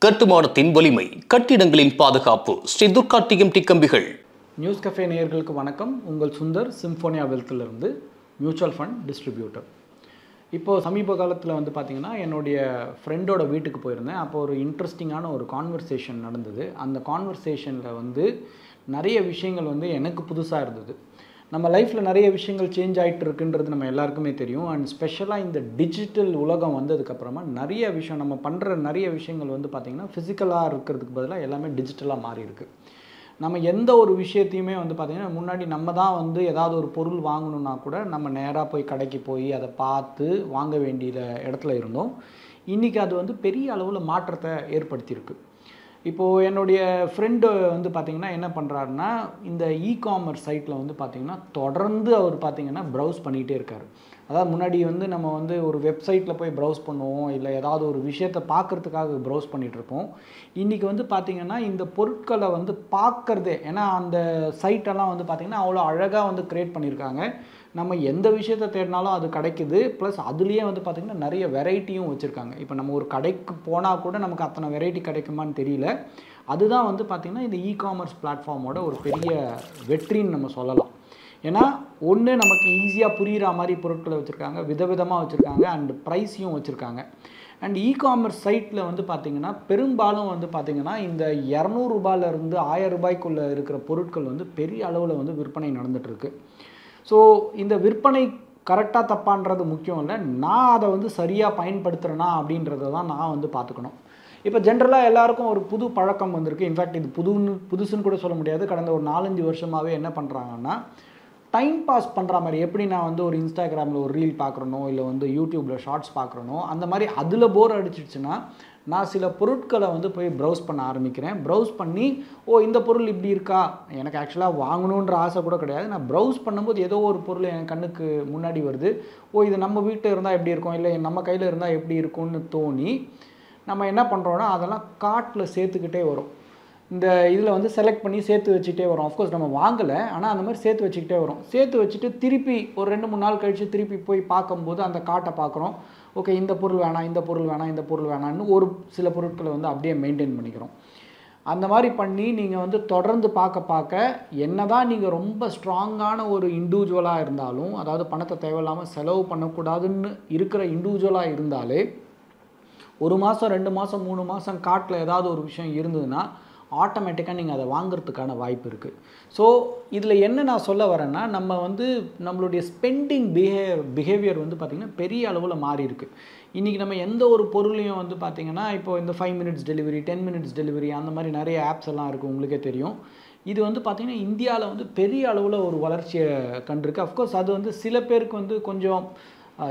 கட்டுமானத்தின் வலிமை, கட்டிடங்களின் பாதுகாப்பு. ஸ்ரீ துர்கா டிஎம்டி கம்பிகள். நியூஸ் கஃபே நேயர்களுக்கு வணக்கம். உங்கள் சுந்தர் சிம்போனியா வெல்த்திலிருந்து மியூச்சுவல் ஃபண்ட் டிஸ்ட்ரிபியூட்டர். இப்போது சமீப காலத்தில் பார்த்தீங்கன்னா என்னுடைய ஃப்ரெண்டோட வீட்டுக்கு போயிருந்தேன். அப்போ ஒரு இன்ட்ரெஸ்டிங்கான ஒரு கான்வர்சேஷன் நடந்தது. அந்த கான்வர்சேஷனில் நிறைய விஷயங்கள் எனக்கு புதுசாக இருந்தது. நம்ம லைஃப்பில் நிறைய விஷயங்கள் சேஞ்ச் ஆகிட்டு இருக்குன்றது நம்ம எல்லாருக்குமே தெரியும். அண்ட் ஸ்பெஷலாக இந்த டிஜிட்டல் உலகம் வந்ததுக்கப்புறமா நிறைய விஷயம் நம்ம பண்ணுற நிறைய விஷயங்கள் பார்த்திங்கன்னா ஃபிசிக்கலாக இருக்கிறதுக்கு பதிலாக எல்லாமே டிஜிட்டலாக மாறி இருக்குது. நம்ம எந்த ஒரு விஷயத்தையுமே பார்த்திங்கன்னா முன்னாடி நம்ம தான் ஏதாவது ஒரு பொருள் வாங்கணுன்னா கூட நம்ம நேராக போய் கடைக்கு போய் அதை பார்த்து வாங்க வேண்டிய இடத்துல இருந்தோம். இன்றைக்கி அது பெரிய அளவில் மாற்றத்தை ஏற்படுத்தியிருக்கு. இப்போது என்னுடைய ஃப்ரெண்டு பார்த்திங்கன்னா என்ன பண்ணுறாருன்னா, இந்த இ-காமர்ஸ் சைட்டில் பார்த்திங்கன்னா தொடர்ந்து அவர் பார்த்திங்கன்னா ப்ரௌஸ் பண்ணிகிட்டே இருக்கார். அதாவது முன்னாடி நம்ம ஒரு வெப்சைட்டில் போய் ப்ரௌஸ் பண்ணுவோம், இல்லை ஏதாவது ஒரு விஷயத்தை பார்க்குறதுக்காக ப்ரௌஸ் பண்ணிகிட்ருப்போம். இன்றைக்கி பார்த்திங்கன்னா இந்த பொருட்களை பார்க்குறதே, ஏன்னா அந்த சைட்டெல்லாம் பார்த்திங்கன்னா அவ்வளோ அழகாக க்ரியேட் பண்ணியிருக்காங்க. நம்ம எந்த விஷயத்தை தேடினாலும் அது கிடைக்குது. ப்ளஸ் அதுலேயே பார்த்திங்கன்னா நிறைய வெரைட்டியும் வச்சுருக்காங்க. இப்போ நம்ம ஒரு கடைக்கு போனால் கூட நமக்கு அத்தனை வெரைட்டி கிடைக்குமான்னு தெரியல. அதுதான் பார்த்திங்கன்னா இந்த இ-காமர்ஸ் பிளாட்ஃபார்மோட ஒரு பெரிய வெற்றின்னு நம்ம சொல்லலாம். ஏன்னா ஒன்று, நமக்கு ஈஸியாக புரிகிற மாதிரி பொருட்களை வச்சுருக்காங்க, விதவிதமாக வச்சுருக்காங்க, அண்ட் ப்ரைஸையும் வச்சுருக்காங்க. அண்ட் இ-காமர்ஸ் சைட்டில் பார்த்திங்கன்னா பெரும்பாலும் பார்த்திங்கன்னா இந்த ₹200 ₹1000 இருக்கிற பொருட்கள் பெரிய அளவில் விற்பனை நடந்துகிட்ருக்கு. ஸோ இந்த விற்பனை கரெக்டாக தப்பான்றது முக்கியம் இல்லை, நான் அதை சரியாக பயன்படுத்துகிறேன்னா அப்படின்றத தான் நான் பார்த்துக்கணும். இப்போ ஜென்ரலாக எல்லாருக்கும் ஒரு புது பழக்கம் வந்திருக்கு. இன்ஃபேக்ட் இது புதுசுன்னு கூட சொல்ல முடியாது. கடந்த ஒரு 4-5 வருஷமாகவே என்ன பண்ணுறாங்கன்னா, டைம் பாஸ் பண்ணுற மாதிரி, எப்படி நான் ஒரு இன்ஸ்டாகிராமில் ஒரு ரீல் பார்க்குறனோ, இல்லை யூடியூப்பில் ஷார்ட்ஸ் பார்க்குறனோ, அந்த மாதிரி அதில் போர் அடிச்சிடுச்சுன்னா நான் சில பொருட்களை போய் ப்ரௌஸ் பண்ண ஆரம்பிக்கிறேன். ப்ரௌஸ் பண்ணி, இந்த பொருள் இப்படி இருக்கா, எனக்கு ஆக்சுவலாக வாங்கணுன்ற ஆசை கூட கிடையாது. நான் ப்ரௌஸ் பண்ணும்போது ஏதோ ஒரு பொருள் என் கண்ணுக்கு முன்னாடி வருது. இது நம்ம வீட்டில் இருந்தால் எப்படி இருக்கும், இல்லை நம்ம கையில் இருந்தால் எப்படி இருக்கும்னு தோணி நம்ம என்ன பண்ணுறோன்னா அதெல்லாம் கார்ட்டில் சேர்த்துக்கிட்டே வரும். இந்த இதில் செலக்ட் பண்ணி சேர்த்து வச்சுக்கிட்டே வரும். ஆஃப்கோர்ஸ் நம்ம வாங்கலை, ஆனால் அந்த மாதிரி சேர்த்து வச்சுக்கிட்டே வரும். சேர்த்து வச்சுட்டு திருப்பி ஒரு 2-3 நாள் கழித்து திருப்பி போய் பார்க்கும்போது அந்த கார்ட்டை பார்க்குறோம். ஓகே, இந்த பொருள் வேணாம், இந்த பொருள் வேணாம், இந்த பொருள் வேணான்னு ஒரு சில பொருட்களை அப்படியே மெயின்டைன் பண்ணிக்கிறோம். அந்த மாதிரி பண்ணி நீங்கள் தொடர்ந்து பார்க்க என்ன தான் நீங்கள் ரொம்ப ஸ்ட்ராங்கான ஒரு இண்டிவிஜுவலாக இருந்தாலும், அதாவது பணத்தை தேவையில்லாமல் செலவு பண்ணக்கூடாதுன்னு இருக்கிற இண்டிவிஜுவலாக இருந்தாலே, 1 மாதம் 2 மாதம் 3 மாதம் கார்ட்டில் ஏதாவது ஒரு விஷயம் இருந்ததுன்னா ஆட்டோமேட்டிக்காக நீங்கள் அதை வாங்கிறதுக்கான வாய்ப்பு இருக்குது. ஸோ இதில் என்ன நான் சொல்ல வரேன்னா, நம்ம நம்மளுடைய ஸ்பெண்டிங் பிஹேவியர் பார்த்திங்கன்னா பெரிய அளவில் மாறி இருக்குது. இன்றைக்கி நம்ம எந்த ஒரு பொருளையும் பார்த்திங்கன்னா, இப்போ இந்த 5 மினிட்ஸ் டெலிவரி, 10 மினிட்ஸ் டெலிவரி, அந்த மாதிரி நிறைய ஆப்ஸ் எல்லாம் இருக்குது, உங்களுக்கே தெரியும். இது பார்த்திங்கன்னா இந்தியாவில் பெரிய அளவில் ஒரு வளர்ச்சியை கண்டிருக்கு. அஃப்கோர்ஸ் அது சில பேருக்கு கொஞ்சம்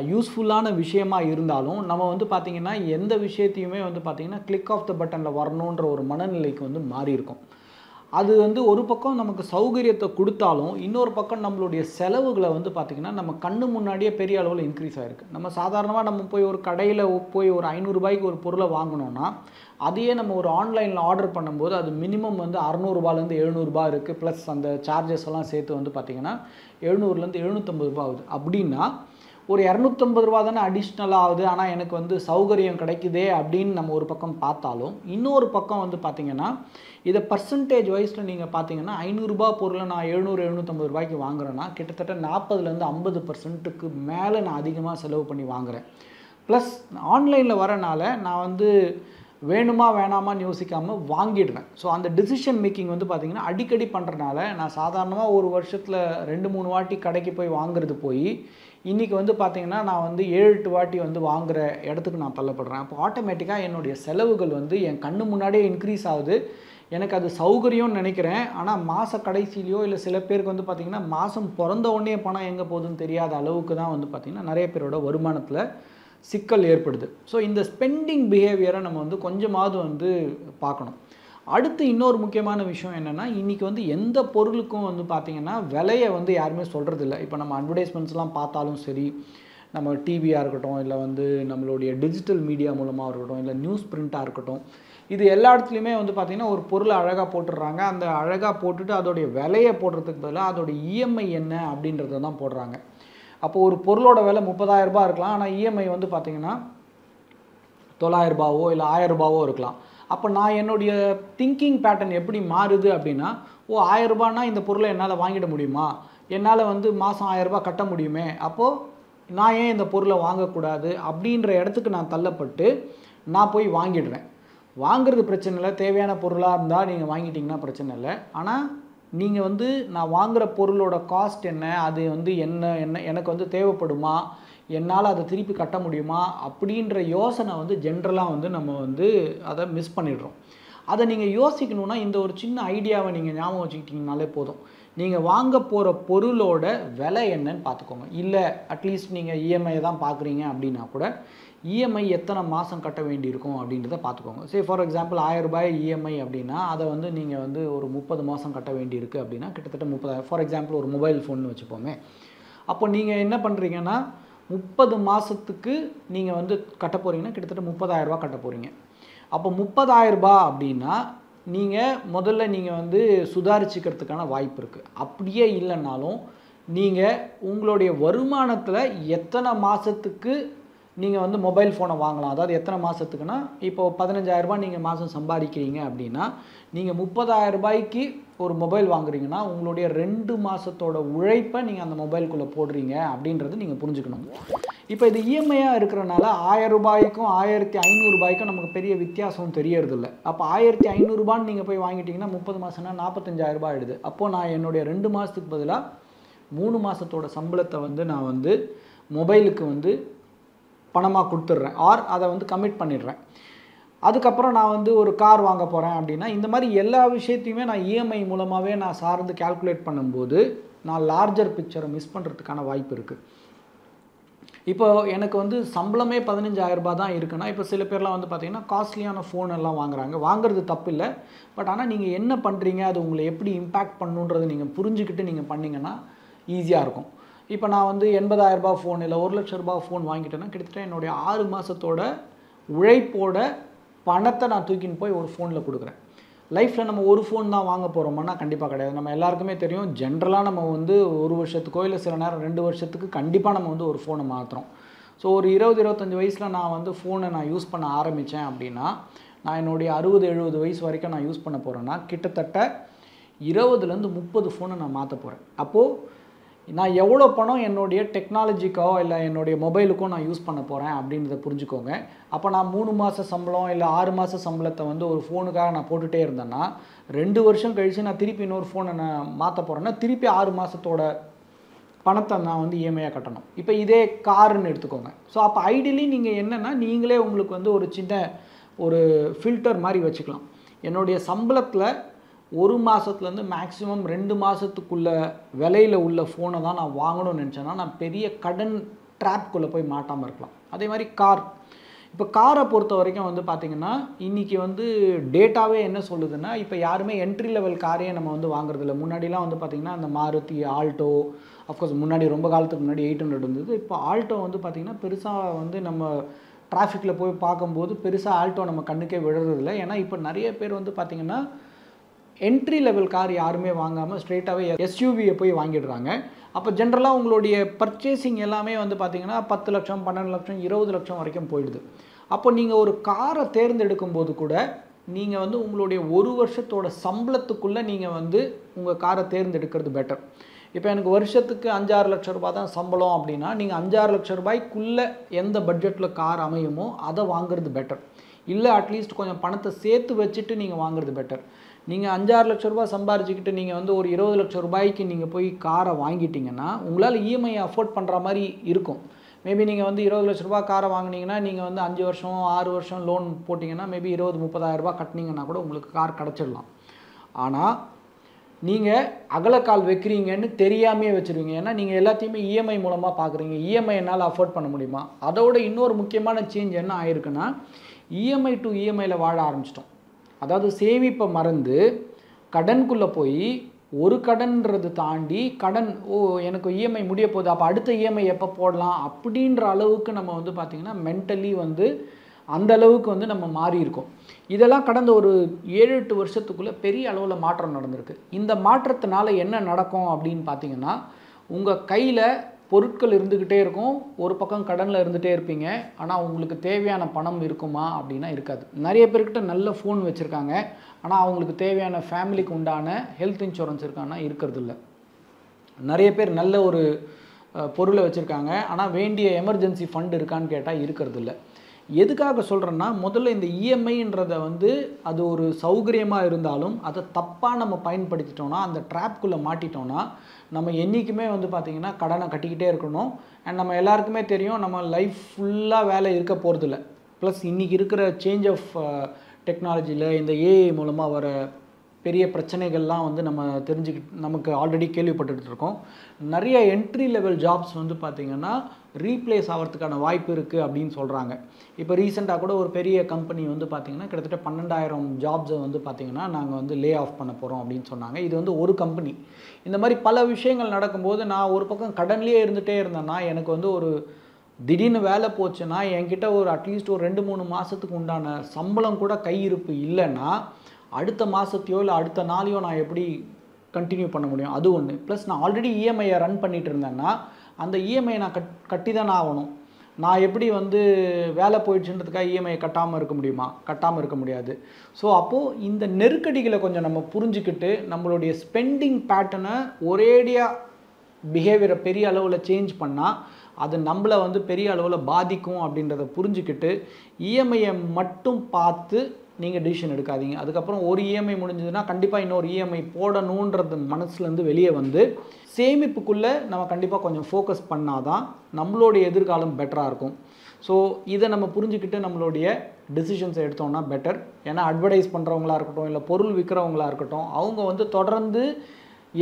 யூஸ்ஃபுல்லான விஷயமாக இருந்தாலும், நம்ம பார்த்திங்கன்னா எந்த விஷயத்தையுமே பார்த்திங்கன்னா கிளிக் ஆஃப் த பட்டனில் வரணுன்ற ஒரு மனநிலைக்கு மாறி இருக்கும். அது ஒரு பக்கம் நமக்கு சௌகரியத்தை கொடுத்தாலும், இன்னொரு பக்கம் நம்மளுடைய செலவுகளை பார்த்திங்கன்னா நம்ம கண்ணு முன்னாடியே பெரிய அளவில் இன்க்ரீஸ் ஆகிருக்கு. நம்ம சாதாரணமாக நம்ம போய் ஒரு கடையில் போய் ஒரு ₹500 ஒரு பொருளை வாங்கினோன்னா, அதையே நம்ம ஒரு ஆன்லைனில் ஆர்டர் பண்ணும்போது அது மினிமம் ₹600 ₹700 இருக்குது. ப்ளஸ் அந்த சார்ஜஸ் எல்லாம் சேர்த்து பார்த்திங்கன்னா ₹700 750 ஆகுது. அப்படின்னா ஒரு ₹250 தானே அடிஷ்னலாக ஆகுது, ஆனால் எனக்கு சௌகரியம் கிடைக்குதே அப்படின்னு நம்ம ஒரு பக்கம் பார்த்தாலும், இன்னொரு பக்கம் பார்த்திங்கன்னா இதை பர்சன்டேஜ் வைஸில் நீங்கள் பார்த்தீங்கன்னா ₹500 பொருளை நான் ₹700 750 வாங்குறேன்னா கிட்டத்தட்ட 40-50% மேலே நான் அதிகமாக செலவு பண்ணி வாங்குகிறேன். ப்ளஸ் ஆன்லைனில் வரனால நான் வேணுமா வேணாமான்னு யோசிக்காமல் வாங்கிடுறேன். ஸோ அந்த டிசிஷன் மேக்கிங் பார்த்திங்கன்னா அடிக்கடி பண்ணுறனால, நான் சாதாரணமாக ஒரு வருஷத்தில் 2-3 வாட்டி கடைக்கு போய் வாங்குறது போய் இன்றைக்கி பார்த்திங்கன்னா நான் 7-8 வாட்டி வாங்குகிற இடத்துக்கு நான் தள்ளப்படுறேன். அப்போ ஆட்டோமேட்டிக்காக என்னுடைய செலவுகள் என் கண்ணு முன்னாடியே இன்க்ரீஸ் ஆகுது. எனக்கு அது சௌகரியம்னு நினைக்கிறேன். ஆனால் மாத கடைசியிலையோ, இல்லை சில பேருக்கு பார்த்திங்கன்னா மாதம் பிறந்த உடனே பணம் எங்கே போகுதுன்னு தெரியாத அளவுக்கு தான் பார்த்திங்கன்னா நிறைய பேரோட வருமானத்தில் சிக்கல் ஏற்படுது. ஸோ இந்த ஸ்பெண்டிங் பிஹேவியரை நம்ம கொஞ்சமாவது பார்க்கணும். அடுத்து இன்னொரு முக்கியமான விஷயம் என்னென்னா, இன்றைக்கி எந்த பொருளுக்கும் பார்த்திங்கன்னா விலையை யாருமே சொல்கிறதில்ல. இப்போ நம்ம அட்வர்டைஸ்மெண்ட்ஸ்லாம் பார்த்தாலும் சரி, நம்ம டிவியாக இருக்கட்டும், இல்லை நம்மளுடைய டிஜிட்டல் மீடியா மூலமாக இருக்கட்டும், இல்லை நியூஸ் பிரிண்ட்டாக இருக்கட்டும், இது எல்லா இடத்துலையுமே பார்த்திங்கன்னா ஒரு பொருளை அழகாக போட்டுடுறாங்க. அந்த அழகாக போட்டுட்டு அதோடைய விலையை போடுறதுக்கு பதிலாக அதோடைய இஎம்ஐ என்ன அப்படின்றத தான் போடுறாங்க. அப்போது ஒரு பொருளோட விலை ₹30,000 இருக்கலாம், ஆனால் இஎம்ஐ பார்த்திங்கன்னா ₹900 இல்லை ₹1000 இருக்கலாம். அப்போ நான் என்னுடைய திங்கிங் பேட்டர்ன் எப்படி மாறுது அப்படின்னா, ஓ 1000 ரூபாய்னா இந்த பொருளை என்னால் வாங்கிட முடியுமா, என்னால் வந்து மாதம் 1000 ரூபாய் கட்ட முடியுமே, அப்போது நான் ஏன் இந்த பொருளை வாங்கக்கூடாது அப்படின்ற இடத்துக்கு நான் தள்ளப்பட்டு நான் போய் வாங்கிடுறேன். வாங்குறது பிரச்சனை இல்லை, தேவையான பொருளாக இருந்தால் நீங்கள் வாங்கிட்டீங்கன்னா பிரச்சனை இல்லை. ஆனால் நீங்கள் வந்து நான் வாங்குகிற பொருளோட காஸ்ட் என்ன, அது வந்து என்ன எனக்கு வந்து தேவைப்படுமா, என்னால் அதை திருப்பி கட்ட முடியுமா அப்படின்ற யோசனை வந்து ஜென்ரலாக வந்து நம்ம வந்து அதை மிஸ் பண்ணிடுறோம். அதை நீங்கள் யோசிக்கணுன்னா இந்த ஒரு சின்ன ஐடியாவை நீங்கள் ஞாபகம் வச்சுக்கிட்டிங்கனாலே போதும். நீங்கள் வாங்க போகிற பொருளோட விலை என்னன்னு பார்த்துக்கோங்க. இல்லை அட்லீஸ்ட் நீங்கள் இஎம்ஐ தான் பார்க்குறீங்க அப்படின்னா கூட இஎம்ஐ எத்தனை மாதம் கட்ட வேண்டியிருக்கும் அப்படின்றத பார்த்துக்கோங்க. சே ஃபார் எக்ஸாம்பிள் 1000 ரூபாய் இஎம்ஐ அப்படின்னா அதை வந்து நீங்கள் வந்து ஒரு 30 மாதம் கட்ட வேண்டியிருக்கு அப்படின்னா கிட்டத்தட்ட 30,000. ஃபார் எக்ஸாம்பிள் ஒரு மொபைல் ஃபோன்னு வச்சுப்போமே. அப்போ நீங்கள் என்ன பண்ணுறீங்கன்னா 30 மாதத்துக்கு நீங்கள் வந்து கட்ட போகிறீங்கன்னா கிட்டத்தட்ட 30,000 ரூபா கட்ட போகிறீங்க. அப்போ 30,000 ரூபாய் அப்படின்னா நீங்கள் முதல்ல நீங்கள் வந்து சுதாரிச்சுக்கிறதுக்கான வாய்ப்பு இருக்குது. அப்படியே இல்லைன்னாலும் நீங்கள் உங்களுடைய வருமானத்தில் எத்தனை மாதத்துக்கு நீங்கள் வந்து மொபைல் ஃபோனை வாங்கலாம், அதாவது எத்தனை மாதத்துக்குன்னா இப்போது 15,000 ரூபாய் நீங்கள் மாதம் சம்பாதிக்கிறீங்க அப்படின்னா நீங்கள் 30,000 ரூபாய்க்கு ஒரு மொபைல் வாங்குறீங்கன்னா உங்களுடைய 2 மாதத்தோட உழைப்பை நீங்கள் அந்த மொபைலுக்குள்ளே போடுறீங்க அப்படின்றது நீங்கள் புரிஞ்சுக்கணும். இப்போ இது இஎம்ஐயாக இருக்கிறனால 1000 ரூபாய்க்கும் 1500 ரூபாய்க்கும் நமக்கு பெரிய வித்தியாசம் தெரியறதில்ல. அப்போ 1500 ரூபான்னு நீங்கள் போய் வாங்கிட்டீங்கன்னா 30 மாதம்னா 45,000 ரூபாய் ஆகிடுது. அப்போது நான் என்னுடைய 2 மாதத்துக்கு பதிலாக 3 மாதத்தோட சம்பளத்தை வந்து நான் வந்து மொபைலுக்கு வந்து பணமாக கொடுத்துட்றேன், ஆர் அதை வந்து கமிட் பண்ணிடுறேன். அதுக்கப்புறம் நான் வந்து ஒரு கார் வாங்க போகிறேன் அப்படின்னா இந்த மாதிரி எல்லா விஷயத்தையுமே நான் இஎம்ஐ மூலமாகவே நான் சார்ந்து கால்குலேட் பண்ணும்போது நான் லார்ஜர் பிக்சரை மிஸ் பண்ணுறதுக்கான வாய்ப்பு இருக்குது. இப்போ எனக்கு வந்து சம்பளமே 15,000 ரூபாய் தான் இருக்குன்னா, இப்போ சில பேர்லாம் வந்து பார்த்திங்கன்னா காஸ்ட்லியான ஃபோன் எல்லாம் வாங்குறாங்க. வாங்குறது தப்பு இல்லை, பட் ஆனால் நீங்கள் என்ன பண்ணுறீங்க, அது உங்களை எப்படி இம்பேக்ட் பண்ணுன்றதை நீங்கள் புரிஞ்சுக்கிட்டு நீங்கள் பண்ணிங்கன்னா ஈஸியாக இருக்கும். இப்போ நான் வந்து 80,000 ரூபாய் ஃபோன் இல்லை 1,00,000 ரூபாய் ஃபோன் வாங்கிட்டேன்னா கிட்டத்தட்ட என்னுடைய 6 மாதத்தோட உழைப்போட பணத்தை நான் தூக்கின்னு போய் ஒரு ஃபோனில் கொடுக்குறேன். லைஃப்பில் நம்ம ஒரு ஃபோன் தான் வாங்க போகிறோம்னா கண்டிப்பாக கிடையாது. நம்ம எல்லாருக்குமே தெரியும், ஜென்ரலாக நம்ம வந்து 1 வருஷத்துக்கோ இல்லை சில நேரம் 2 வருஷத்துக்கு கண்டிப்பாக நம்ம வந்து ஒரு ஃபோனை மாற்றுறோம். ஸோ ஒரு 20-25 வயசில் நான் வந்து ஃபோனை நான் யூஸ் பண்ண ஆரம்பித்தேன் அப்படின்னா நான் என்னுடைய 60-70 வயசு வரைக்கும் நான் யூஸ் பண்ண போகிறேன்னா கிட்டத்தட்ட 20லேருந்து 30 ஃபோனை நான் மாற்ற போகிறேன். அப்போது நான் எவ்வளோ பணம் என்னுடைய டெக்னாலஜிக்கோ இல்லை என்னுடைய மொபைலுக்கோ நான் யூஸ் பண்ண போகிறேன் அப்படின்றத புரிஞ்சுக்கோங்க. அப்போ நான் 3 மாத சம்பளம் இல்லை 6 மாத சம்பளத்தை வந்து ஒரு ஃபோனுக்காக நான் போட்டுகிட்டே இருந்தேன்னா 2 வருஷம் கழித்து நான் திருப்பி இன்னொரு ஃபோனை நான் மாற்ற போகிறேன்னா திருப்பி 6 மாதத்தோட பணத்தை நான் வந்து இஎம்ஐயாக கட்டணும். இப்போ இதே காருன்னு எடுத்துக்கோங்க. ஸோ அப்போ ஐடியலி நீங்கள் என்னென்னா நீங்களே உங்களுக்கு வந்து ஒரு சின்ன ஒரு ஃபில்டர் மாதிரி வச்சுக்கலாம். என்னுடைய சம்பளத்தில் 1 மாதத்துலேருந்து மேக்ஸிமம் 2 மாதத்துக்குள்ள விலையில் உள்ள ஃபோனை தான் நான் வாங்கணும்னு நினச்சேன்னா நான் பெரிய கடன் ட்ராப்குள்ளே போய் மாட்டாமல் இருக்கலாம். அதே மாதிரி கார். இப்போ காரை பொறுத்த வரைக்கும் வந்து பார்த்திங்கன்னா இன்றைக்கி வந்து டேட்டாவே என்ன சொல்லுதுன்னா இப்போ யாருமே என்ட்ரி லெவல் காரையே நம்ம வந்து வாங்குறதில்ல. முன்னாடிலாம் வந்து பார்த்திங்கன்னா அந்த மாருதி ஆல்டோ, அஃப்கோர்ஸ் முன்னாடி ரொம்ப காலத்துக்கு முன்னாடி 800 இருந்தது. இப்போ ஆல்டோ வந்து பார்த்திங்கன்னா பெருசாக வந்து நம்ம டிராஃபிக்கில் போய் பார்க்கும்போது பெருசாக ஆல்டோ நம்ம கண்ணுக்கே விழுறதில்லை. ஏன்னா இப்போ நிறைய பேர் வந்து பார்த்திங்கன்னா என்ட்ரி லெவல் கார் யாருமே வாங்காமல் ஸ்ட்ரெயிட்டாகவே எஸ்யூவியை போய் வாங்கிடுறாங்க. அப்போ ஜென்ரலாக உங்களுடைய பர்ச்சேசிங் எல்லாமே வந்து பார்த்திங்கன்னா 10 லட்சம் 12 லட்சம் 20 லட்சம் வரைக்கும் போயிடுது. அப்போ நீங்கள் ஒரு காரை தேர்ந்தெடுக்கும் போது கூட நீங்கள் வந்து உங்களுடைய 1 வருஷத்தோட சம்பளத்துக்குள்ளே நீங்கள் வந்து உங்கள் காரை தேர்ந்தெடுக்கிறது பெட்டர். இப்போ எனக்கு வருஷத்துக்கு 5-6 லட்சம் ரூபாய் தான் சம்பளம் அப்படின்னா நீங்கள் 5-6 லட்சம் ரூபாய்க்குள்ளே எந்த பட்ஜெட்டில் கார் அமையுமோ அதை வாங்குறது பெட்டர். இல்லை அட்லீஸ்ட் கொஞ்சம் பணத்தை சேர்த்து வச்சுட்டு நீங்கள் வாங்குறது பெட்டர். நீங்கள் 5-6 லட்சம் ரூபாய் சம்பாரிச்சிக்கிட்டு நீங்கள் வந்து ஒரு 20 லட்சம் ரூபாய்க்கு நீங்கள் போய் காரை வாங்கிட்டீங்கன்னா உங்களால் இஎம்ஐ அஃபோர்ட் பண்ணுற மாதிரி இருக்கும். மேபி நீங்கள் வந்து 20 லட்ச ரூபா காரை வாங்கினீங்கன்னா நீங்கள் வந்து 5 வருஷம் 6 வருஷம் லோன் போட்டிங்கன்னா மேபி 20-30,000 ரூபாய் கட்டினீங்கன்னா கூட உங்களுக்கு கார் கிடச்சிடலாம். ஆனால் நீங்கள் அகலக்கால் வைக்கிறீங்கன்னு தெரியாமையே வச்சுருவீங்க. ஏன்னா நீங்கள் எல்லாத்தையுமே இஎம்ஐ மூலமாக பார்க்குறீங்க. இஎம்ஐ என்னால் அஃபோர்ட் பண்ண முடியுமா? அதோட இன்னொரு முக்கியமான சேஞ்ச் என்ன ஆயிருக்குன்னா இஎம்ஐ டு இஎம்ஐயில் வாழ ஆரம்பிச்சிட்டோம். அதாவது சேமிப்பை மறந்து கடனுக்குள்ளே போய் ஒரு கடன்றது தாண்டி கடன் எனக்கு இஎம்ஐ முடிய போகுது, அப்போ அடுத்த இஎம்ஐ எப்போ போடலாம் அப்படின்ற அளவுக்கு நம்ம வந்து பார்த்திங்கன்னா மென்டலி வந்து அந்த அளவுக்கு வந்து நம்ம மாறி இருக்கோம். இதெல்லாம் கடந்த ஒரு 7-8 வருஷத்துக்குள்ளே பெரிய அளவில் மாற்றம் நடந்திருக்கு. இந்த மாற்றத்தினால என்ன நடக்கும் அப்படின்னு பார்த்தீங்கன்னா உங்கள் கையில் பொருட்கள் இருந்துக்கிட்டே இருக்கும், ஒரு பக்கம் கடனில் இருந்துகிட்டே இருப்பீங்க. ஆனால் உங்களுக்கு தேவையான பணம் இருக்குமா அப்படின்னா இருக்காது. நிறைய பேர்கிட்ட நல்ல ஃபோன் வச்சுருக்காங்க, ஆனால் அவங்களுக்கு தேவையான ஃபேமிலிக்கு உண்டான ஹெல்த் இன்சூரன்ஸ் இருக்கான்னா இருக்கிறதில்ல. நிறைய பேர் நல்ல ஒரு பொருளை வச்சுருக்காங்க, ஆனால் வேண்டிய எமர்ஜென்சி ஃபண்ட் இருக்கான்னு கேட்டால் இருக்கிறதில்ல. எதுக்காக சொல்கிறேன்னா, முதல்ல இந்த இஎம்ஐன்றதை வந்து அது ஒரு சௌகரியமாக இருந்தாலும் அதை தப்பாக நம்ம பயன்படுத்திட்டோன்னா, அந்த ட்ராப்குள்ளே மாட்டிட்டோன்னா நம்ம என்றைக்குமே வந்து பார்த்திங்கன்னா கடனை கட்டிக்கிட்டே இருக்கணும். அண்ட் நம்ம எல்லாருக்குமே தெரியும், நம்ம லைஃப் ஃபுல்லாக வேலை இருக்க போகிறதில்ல. ப்ளஸ் இன்றைக்கி இருக்கிற சேஞ்ச் ஆஃப் டெக்னாலஜியில் இந்த ஏஐ மூலமாக வர பெரிய பிரச்சனைகள்லாம் வந்து நம்ம நமக்கு ஆல்ரெடி கேள்விப்பட்டுட்டு இருக்கோம். நிறைய என்ட்ரி லெவல் ஜாப்ஸ் வந்து பார்த்திங்கன்னா ரீப்ளேஸ் ஆகிறதுக்கான வாய்ப்பு இருக்குது அப்படின்னு சொல்கிறாங்க. இப்போ ரீசெண்டாக கூட ஒரு பெரிய கம்பெனி வந்து பார்த்திங்கன்னா கிட்டத்தட்ட 12,000 ஜாப்ஸை வந்து பார்த்திங்கன்னா நாங்கள் வந்து லே ஆஃப் பண்ண போகிறோம் அப்படின்னு சொன்னாங்க. இது வந்து ஒரு கம்பெனி. இந்த மாதிரி பல விஷயங்கள் நடக்கும்போது நான் ஒரு பக்கம் கடன்லேயே இருந்துகிட்டே இருந்தேன்னா, எனக்கு வந்து ஒரு திடீர்னு வேலை போச்சுன்னா என்கிட்ட ஒரு அட்லீஸ்ட் ஒரு 2-3 மாதத்துக்கு உண்டான சம்பளம் கூட கையிருப்பு இல்லைன்னா அடுத்த மாதத்தையோ இல்லை அடுத்த நாளையோ நான் எப்படி கண்டினியூ பண்ண முடியும்? அது ஒன்று. ப்ளஸ் நான் ஆல்ரெடி இஎம்ஐயை ரன் பண்ணிகிட்டு இருந்தேன்னா அந்த இஎம்ஐயை நான் கட்டி தானே ஆகணும். நான் எப்படி வந்து வேலை போயிடுச்சுன்றதுக்காக இஎம்ஐயை கட்டாமல் இருக்க முடியுமா? கட்டாமல் இருக்க முடியாது. ஸோ அப்போது இந்த நெருக்கடிகளை கொஞ்சம் நம்ம புரிஞ்சுக்கிட்டு நம்மளுடைய ஸ்பெண்டிங் பேட்டர்னை ஒரேடியாக பிஹேவியரை பெரிய அளவில் சேஞ்ச் பண்ணால் அது நம்மளை வந்து பெரிய அளவில் பாதிக்கும் அப்படின்றத புரிஞ்சுக்கிட்டு இஎம்ஐயை மட்டும் பார்த்து நீங்கள் டிசிஷன் எடுக்காதீங்க. அதுக்கப்புறம் ஒரு இஎம்ஐ முடிஞ்சதுன்னா கண்டிப்பாக இன்னொரு இஎம்ஐ போடணுன்றது மனசுலேருந்து வெளியே வந்து சேமிப்புக்குள்ளே நம்ம கண்டிப்பாக கொஞ்சம் ஃபோக்கஸ் பண்ணால் தான் நம்மளுடைய எதிர்காலம் பெட்டராக இருக்கும். ஸோ இதை நம்ம புரிஞ்சுக்கிட்டு நம்மளுடைய டிசிஷன்ஸை எடுத்தோம்னா பெட்டர். ஏன்னா அட்வர்டைஸ் பண்ணுறவங்களா இருக்கட்டும், இல்லை பொருள் விற்கிறவங்களா இருக்கட்டும், அவங்க வந்து தொடர்ந்து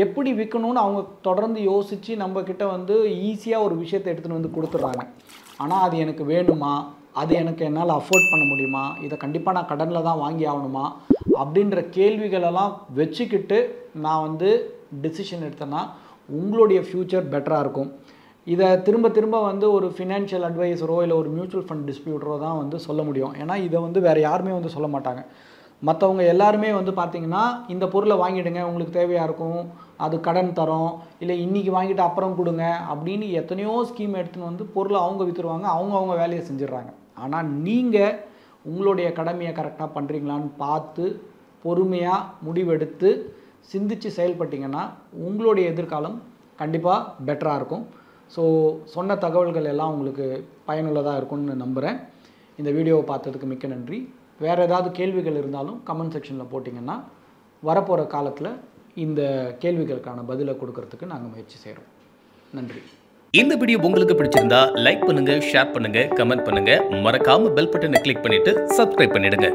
எப்படி விற்கணும்னு அவங்க தொடர்ந்து யோசித்து நம்மக்கிட்ட வந்து ஈஸியாக ஒரு விஷயத்தை எடுத்துகிட்டு வந்து கொடுத்துட்றாங்க. ஆனால் அது எனக்கு வேணுமா, அது எனக்கு என்னால் அஃபோர்ட் பண்ண முடியுமா, இதை கண்டிப்பாக நான் கடனில் தான் வாங்கி ஆகணுமா அப்படின்ற கேள்விகளெல்லாம் வச்சுக்கிட்டு நான் வந்து டிசிஷன் எடுத்தேன்னா உங்களுடைய ஃப்யூச்சர் பெட்டராக இருக்கும். இதை திரும்ப திரும்ப வந்து ஒரு ஃபினான்ஷியல் அட்வைஸரோ இல்லை ஒரு மியூச்சுவல் ஃபண்ட் டிஸ்ட்ரிபியூட்டரோ தான் வந்து சொல்ல முடியும். ஏன்னா இதை வந்து வேறு யாருமே வந்து சொல்ல மாட்டாங்க. மற்றவங்க எல்லாருமே வந்து பார்த்திங்கன்னா இந்த பொருளை வாங்கிடுங்க, உங்களுக்கு தேவையாக இருக்கும், அது கடன் தரோம், இல்லை இன்றைக்கி வாங்கிட்டு அப்புறம் கொடுங்க அப்படின்னு எத்தனையோ ஸ்கீம் எடுத்துன்னு வந்து பொருளை அவங்க விற்றுருவாங்க, அவங்க வேலையை செஞ்சிடறாங்க. ஆனால் நீங்கள் உங்களுடைய கடமையை கரெக்டாக பண்ணுறீங்களான்னு பார்த்து பொறுமையாக முடிவெடுத்து சிந்தித்து செயல்பட்டிங்கன்னா உங்களுடைய எதிர்காலம் கண்டிப்பாக பெட்டராக இருக்கும். ஸோ சொன்ன தகவல்கள் எல்லாம் உங்களுக்கு பயனுள்ளதாக இருக்கும்னு நம்புகிறேன். இந்த வீடியோவை பார்த்ததுக்கு மிக்க நன்றி. வேறு ஏதாவது கேள்விகள் இருந்தாலும் கமெண்ட் செக்ஷனில் போட்டிங்கன்னா வரப்போகிற காலத்தில் இந்த கேள்விகளுக்கான பதிலை கொடுக்கறதுக்கு நாங்கள் முயற்சி செய்கிறோம். நன்றி. இந்த வீடியோ உங்களுக்கு பிடிச்சிருந்தா லைக் பண்ணுங்க, ஷேர் பண்ணுங்க, கமெண்ட் பண்ணுங்க. மறக்காம பெல் பட்டனை கிளிக் பண்ணிட்டு சப்ஸ்கிரைப் பண்ணிடுங்க.